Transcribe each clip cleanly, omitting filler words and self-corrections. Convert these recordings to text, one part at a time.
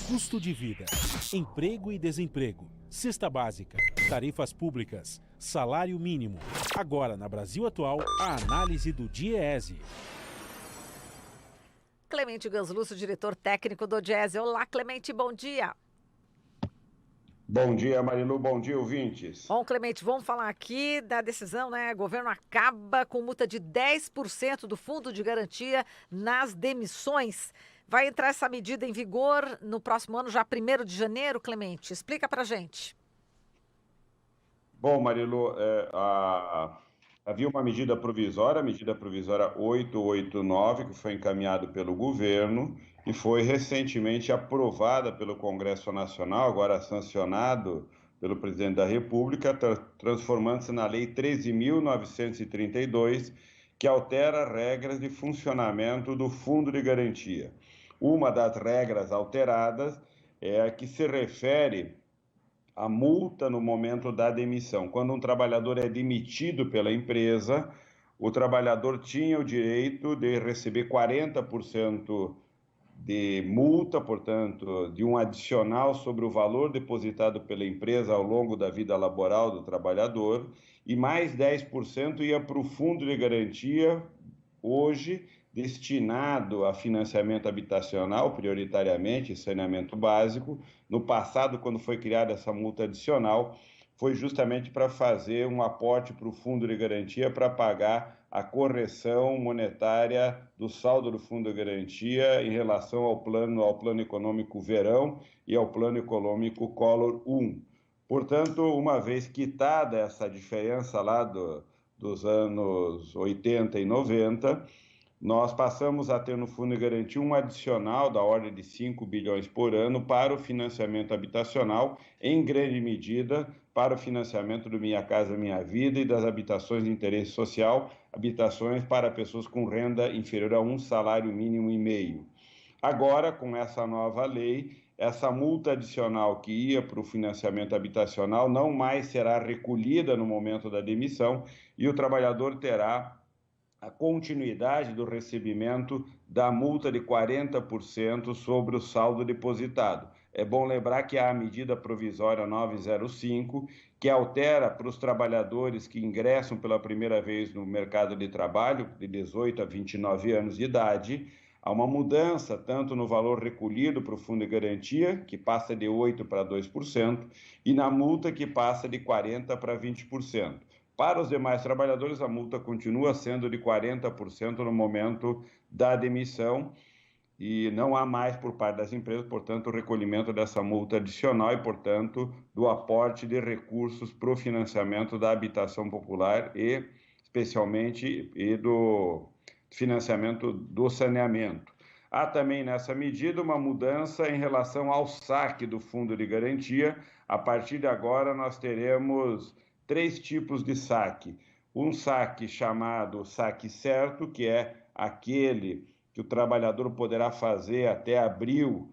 Custo de vida, emprego e desemprego, cesta básica, tarifas públicas, salário mínimo. Agora, na Brasil Atual, a análise do DIEESE. Clemente Ganslúcio, diretor técnico do DIEESE. Olá, Clemente, bom dia. Bom dia, Marilu. Bom dia, ouvintes. Bom, Clemente, vamos falar aqui da decisão, né? O governo acaba com multa de 10% do fundo de garantia nas demissões. Vai entrar essa medida em vigor no próximo ano, já 1º de janeiro, Clemente? Explica pra gente. Bom, Marilu, havia uma medida provisória, a medida provisória 889, que foi encaminhada pelo governo e foi recentemente aprovada pelo Congresso Nacional, agora sancionado pelo presidente da República, transformando-se na Lei 13.932, que altera regras de funcionamento do Fundo de Garantia. Uma das regras alteradas é a que se refere à multa no momento da demissão. Quando um trabalhador é demitido pela empresa, o trabalhador tinha o direito de receber 40% de multa, portanto, de um adicional sobre o valor depositado pela empresa ao longo da vida laboral do trabalhador, e mais 10% ia para o fundo de garantia, hoje destinado a financiamento habitacional, prioritariamente, saneamento básico. No passado, quando foi criada essa multa adicional, foi justamente para fazer um aporte para o fundo de garantia para pagar a correção monetária do saldo do fundo de garantia em relação ao plano econômico Verão e ao plano econômico Collor 1. Portanto, uma vez quitada essa diferença lá dos anos 80 e 90, nós passamos a ter no Fundo de Garantia um adicional da ordem de 5 bilhões por ano para o financiamento habitacional, em grande medida para o financiamento do Minha Casa Minha Vida e das habitações de interesse social, habitações para pessoas com renda inferior a um salário mínimo e meio. Agora, com essa nova lei, essa multa adicional que ia para o financiamento habitacional não mais será recolhida no momento da demissão e o trabalhador terá a continuidade do recebimento da multa de 40% sobre o saldo depositado. É bom lembrar que há a medida provisória 905, que altera para os trabalhadores que ingressam pela primeira vez no mercado de trabalho, de 18 a 29 anos de idade. Há uma mudança tanto no valor recolhido para o fundo de garantia, que passa de 8% para 2%, e na multa, que passa de 40% para 20%. Para os demais trabalhadores, a multa continua sendo de 40% no momento da demissão e não há mais por parte das empresas, portanto, o recolhimento dessa multa adicional e, portanto, do aporte de recursos para o financiamento da habitação popular e, especialmente, do financiamento do saneamento. Há também nessa medida uma mudança em relação ao saque do fundo de garantia. A partir de agora, nós teremos 3 tipos de saque. Um saque chamado saque certo, que é aquele que o trabalhador poderá fazer até abril,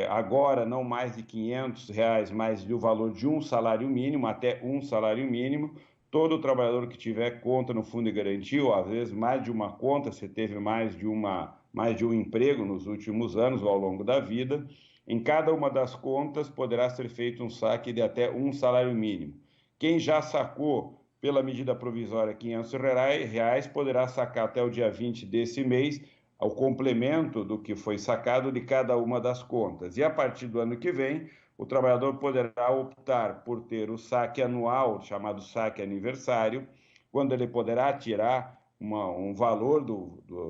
agora não mais de R$500, mas do valor de um salário mínimo, até um salário mínimo. Todo trabalhador que tiver conta no fundo de garantia, ou às vezes mais de uma conta, se teve mais de um emprego nos últimos anos ou ao longo da vida, em cada uma das contas poderá ser feito um saque de até um salário mínimo. Quem já sacou pela medida provisória R$500 poderá sacar até o dia 20 desse mês ao complemento do que foi sacado de cada uma das contas. E a partir do ano que vem, o trabalhador poderá optar por ter o saque anual, chamado saque aniversário, quando ele poderá tirar um valor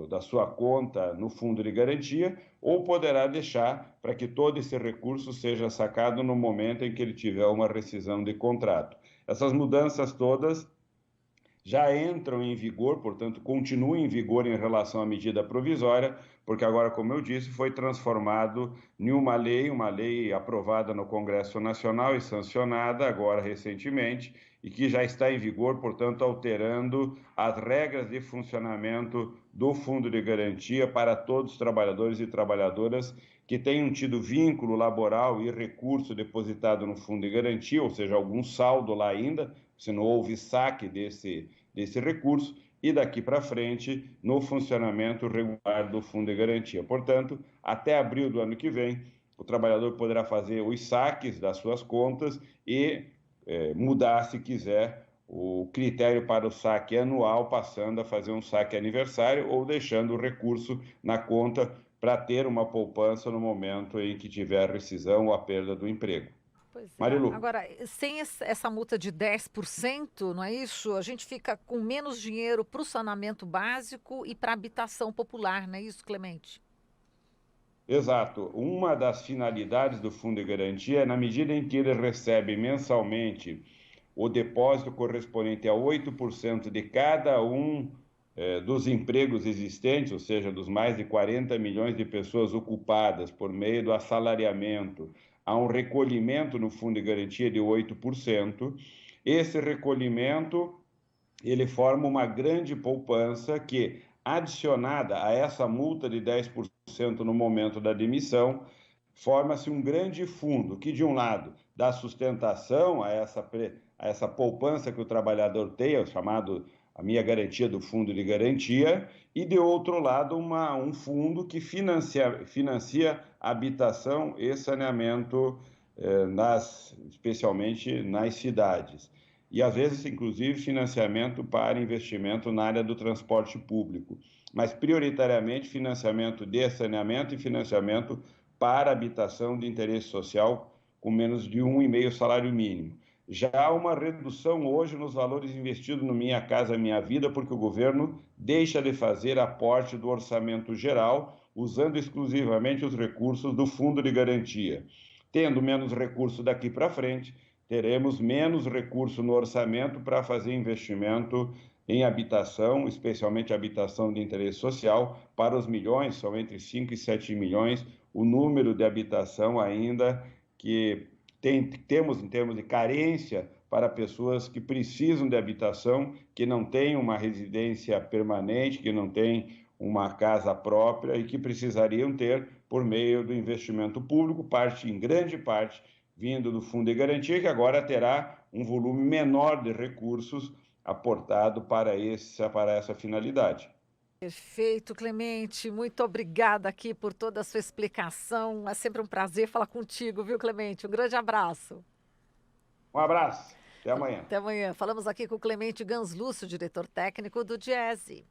da sua conta no fundo de garantia, ou poderá deixar para que todo esse recurso seja sacado no momento em que ele tiver uma rescisão de contrato. Essas mudanças todas já entram em vigor, portanto, continuam em vigor em relação à medida provisória, porque agora, como eu disse, foi transformado em uma lei aprovada no Congresso Nacional e sancionada agora recentemente, e que já está em vigor, portanto, alterando as regras de funcionamento do Fundo de Garantia para todos os trabalhadores e trabalhadoras que tenham tido vínculo laboral e recurso depositado no Fundo de Garantia, ou seja, algum saldo lá ainda, se não houve saque desse recurso, e daqui para frente no funcionamento regular do Fundo de Garantia. Portanto, até abril do ano que vem, o trabalhador poderá fazer os saques das suas contas e mudar, se quiser, o critério para o saque anual, passando a fazer um saque aniversário ou deixando o recurso na conta para ter uma poupança no momento em que tiver rescisão ou a perda do emprego. Pois é. Marilu. Agora, sem essa multa de 10%, não é isso? A gente fica com menos dinheiro para o saneamento básico e para a habitação popular, não é isso, Clemente? Exato. Uma das finalidades do Fundo de Garantia é, na medida em que ele recebe mensalmente o depósito correspondente a 8% de cada um dos empregos existentes, ou seja, dos mais de 40 milhões de pessoas ocupadas por meio do assalariamento, há um recolhimento no Fundo de Garantia de 8%. Esse recolhimento, ele forma uma grande poupança que, adicionada a essa multa de 10% no momento da demissão, forma-se um grande fundo que, de um lado, dá sustentação a essa poupança que o trabalhador tem, o chamado a minha garantia do Fundo de Garantia, e, de outro lado, um fundo que financia habitação e saneamento, especialmente nas cidades. E, às vezes, inclusive, financiamento para investimento na área do transporte público, mas, prioritariamente, financiamento de saneamento e financiamento para habitação de interesse social com menos de 1,5 salário mínimo. Já há uma redução hoje nos valores investidos no Minha Casa Minha Vida, porque o governo deixa de fazer aporte do orçamento geral, usando exclusivamente os recursos do Fundo de Garantia. Tendo menos recurso daqui para frente, teremos menos recurso no orçamento para fazer investimento em habitação, especialmente habitação de interesse social, para os milhões, são entre 5 e 7 milhões, o número de habitação ainda que temos em termos de carência para pessoas que precisam de habitação, que não têm uma residência permanente, que não têm uma casa própria e que precisariam ter por meio do investimento público, em grande parte, vindo do Fundo de Garantia, que agora terá um volume menor de recursos aportado para essa finalidade. Perfeito, Clemente. Muito obrigada aqui por toda a sua explicação. É sempre um prazer falar contigo, viu, Clemente? Um grande abraço. Um abraço. Até amanhã. Até amanhã. Falamos aqui com o Clemente Ganslúcio, diretor técnico do Diese.